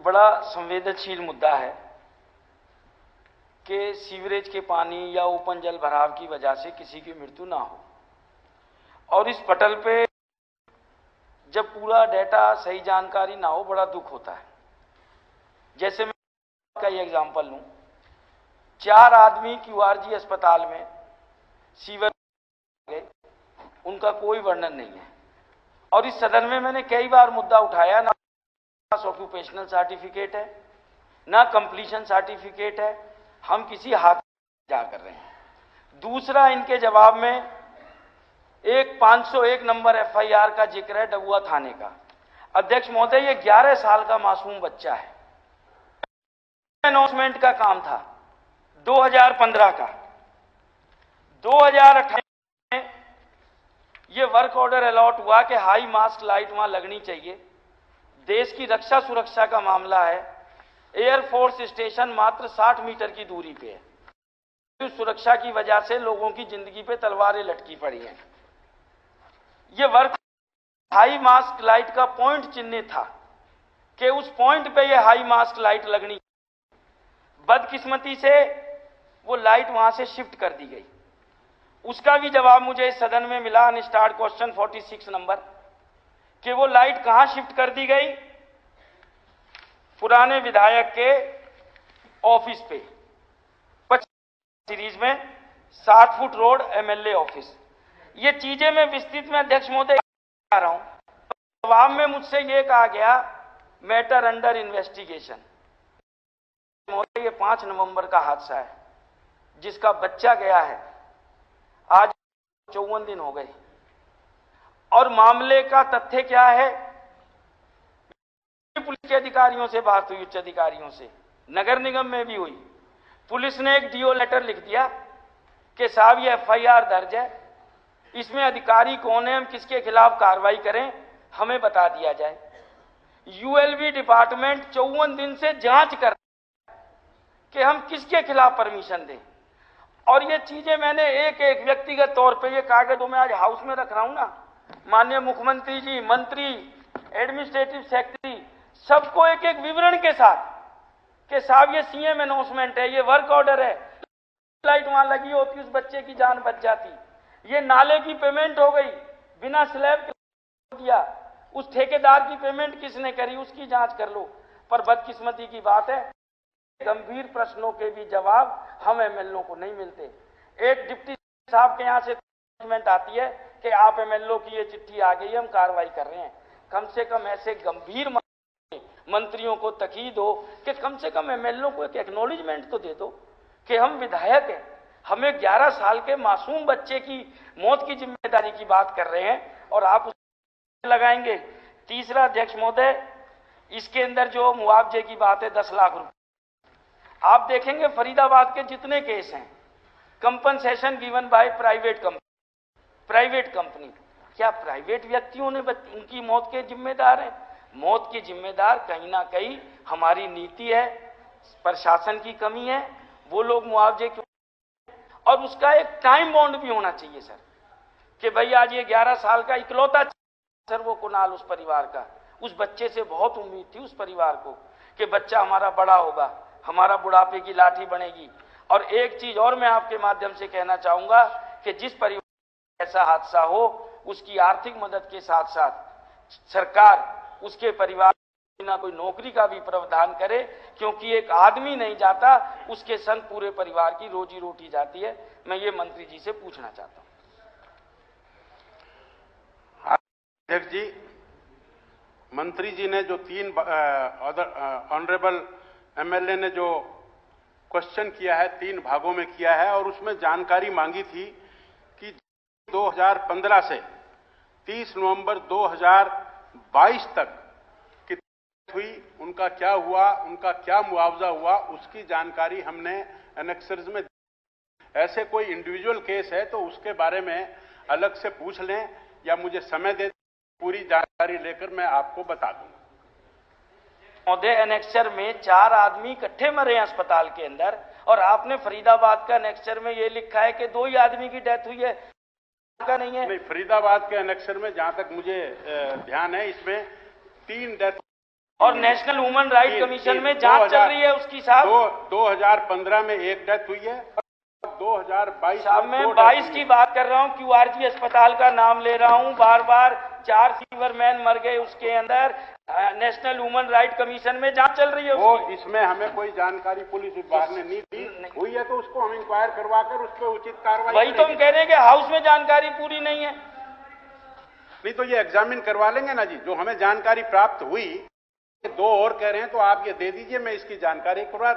बड़ा संवेदनशील मुद्दा है कि सीवरेज के पानी या ओपन जल भराव की वजह से किसी की मृत्यु ना हो। और इस पटल पे जब पूरा डेटा, सही जानकारी ना हो, बड़ा दुख होता है। जैसे मैं का ये एग्जाम्पल लूं, 4 आदमी क्यूआरजी अस्पताल में सीवर गए, उनका कोई वर्णन नहीं है। और इस सदन में मैंने कई बार मुद्दा उठाया, ना ऑक्यूपेशनल सर्टिफिकेट है, ना कंप्लीशन सर्टिफिकेट है, हम किसी हाथ जा कर रहे हैं। दूसरा, इनके जवाब में एक 501 नंबर एफआईआर का जिक्र है डबुआ थाने का। अध्यक्ष महोदय, ये 11 साल का मासूम बच्चा है। अनाउंसमेंट का काम था 2015 का। 2018 में ये वर्क ऑर्डर अलॉट हुआ कि हाई मास्क लाइट वहां लगनी चाहिए। देश की रक्षा सुरक्षा का मामला है। एयरफोर्स स्टेशन मात्र 60 मीटर की दूरी पे है। सुरक्षा की वजह से लोगों की जिंदगी पे तलवारें लटकी पड़ी हैं। ये वर्क हाई मास्क लाइट का पॉइंट चिन्हित था कि उस पॉइंट पे ये हाई मास्क लाइट लगनी। बदकिस्मती से वो लाइट वहां से शिफ्ट कर दी गई। उसका भी जवाब मुझे इस सदन में मिला, अनस्टार्ड क्वेश्चन 46 नंबर, कि वो लाइट कहां शिफ्ट कर दी गई? पुराने विधायक के ऑफिस पे, 25 सीरीज में 60 फुट रोड एमएलए ऑफिस। ये चीजें मैं विस्तृत में अध्यक्ष महोदय आ रहा हूं। जवाब में मुझसे ये कहा गया, मैटर अंडर इन्वेस्टिगेशन। महोदय, ये 5 नवंबर का हादसा है जिसका बच्चा गया है। आज 54 दिन हो गए और मामले का तथ्य क्या है? पुलिस के अधिकारियों से बात हुई, उच्च अधिकारियों से, नगर निगम में भी हुई। पुलिस ने एक डीओ लेटर लिख दिया कि साहब ये एफआईआर दर्ज है, इसमें अधिकारी कौन है, हम किसके खिलाफ कार्रवाई करें, हमें बता दिया जाए। यूएलबी डिपार्टमेंट 54 दिन से जांच कर कि हम किसके खिलाफ परमिशन दें। और ये चीजें मैंने एक एक व्यक्तिगत तौर पे, ये कागज तो मैं आज हाउस में रख रहा हूं ना, माननीय मुख्यमंत्री जी, मंत्री, एडमिनिस्ट्रेटिव सेक्रेटरी, सबको एक एक विवरण के साथ कि साहब ये सीएम अनाउंसमेंट है, ये वर्क ऑर्डर है, लाइट वहां लगी होती उस बच्चे की जान बच जाती। ये नाले की पेमेंट हो गई बिना स्लैब दिया, उस ठेकेदार की पेमेंट किसने करी, उसकी जांच कर लो। पर बदकिस्मती की बात है, गंभीर प्रश्नों के भी जवाब हम एमएलओ को नहीं मिलते। एक डिप्टी साहब के यहां से स्टेटमेंट आती है कि आप एमएलओ की ये चिट्ठी आ गई है, हम कार्रवाई कर रहे हैं। कम से कम ऐसे गंभीर मंत्रियों को तकीद हो कि कम से कम एमएलओ को एक एक्नॉलेजमेंट तो दे दो कि हम विधायक हैं, हमें 11 साल के मासूम बच्चे की मौत की जिम्मेदारी की बात कर रहे हैं और आप उसे लगाएंगे। तीसरा अध्यक्ष महोदय, इसके अंदर जो मुआवजे की बात है 10 लाख रुपए, आप देखेंगे फरीदाबाद के जितने केस हैं, compensation given by private company, क्या प्राइवेट व्यक्तियों ने उनकी मौत के जिम्मेदार हैं? मौत के जिम्मेदार कहीं ना कहीं हमारी नीति है, प्रशासन की कमी है। वो लोग मुआवजे क्यों? और उसका एक टाइम बाउंड भी होना चाहिए सर, कि भाई आज ये 11 साल का इकलौता सर वो कुणाल, उस परिवार का, उस बच्चे से बहुत उम्मीद थी उस परिवार को कि बच्चा हमारा बड़ा होगा, हमारा बुढ़ापे की लाठी बनेगी। और एक चीज और मैं आपके माध्यम से कहना चाहूंगा कि जिस परिवार में ऐसा हादसा हो, उसकी आर्थिक मदद के साथ साथ सरकार उसके परिवार ना कोई नौकरी का भी प्रावधान करे, क्योंकि एक आदमी नहीं जाता, उसके संग पूरे परिवार की रोजी रोटी जाती है। मैं ये मंत्री जी से पूछना चाहता हूं। अध्यक्ष जी, मंत्री जी ने जो 3 ऑनरेबल एमएलए ने जो क्वेश्चन किया है 3 भागों में किया है और उसमें जानकारी मांगी थी कि 2015 से 30 नवंबर 2022 तक हुई, उनका क्या हुआ, उनका क्या मुआवजा हुआ, उसकी जानकारी हमने एनेक्सर्स में। ऐसे कोई इंडिविजुअल केस है तो उसके बारे में अलग से पूछ लें या मुझे समय दे, पूरी जानकारी लेकर मैं आपको बता दूंगा। महोदय, एनेक्सर में 4 आदमी इकट्ठे मरे हैं अस्पताल के अंदर, और आपने फरीदाबाद का एनेक्सर में ये लिखा है कि 2 ही आदमी की डेथ हुई है, का नहीं है। नहीं, फरीदाबाद के एनेक्सर में जहां तक मुझे ध्यान है, इसमें 3 डेथ और नेशनल ह्यूमन राइट कमीशन में जांच चल रही है उसकी साहब। 2015 में एक डेथ हुई है, 2022 साहब मैं 22 की बात कर रहा हूँ, QRG अस्पताल का नाम ले रहा हूँ बार बार। 4 सीवरमैन मर गए उसके अंदर, नेशनल ह्यूमन राइट कमीशन में जांच चल रही है वो उसकी। इसमें हमें कोई जानकारी पुलिस विभाग ने नहीं दी, हुई है तो उसको हम इंक्वायर करवाकर उस पर उचित कार्रवाई। वही तो हम कह रहे हैं कि हाउस में जानकारी पूरी नहीं है। नहीं तो ये एग्जामिन करवा लेंगे ना जी, जो हमें जानकारी प्राप्त हुई। 2 और कह रहे हैं तो आप ये दे दीजिए, मैं इसकी जानकारी करवा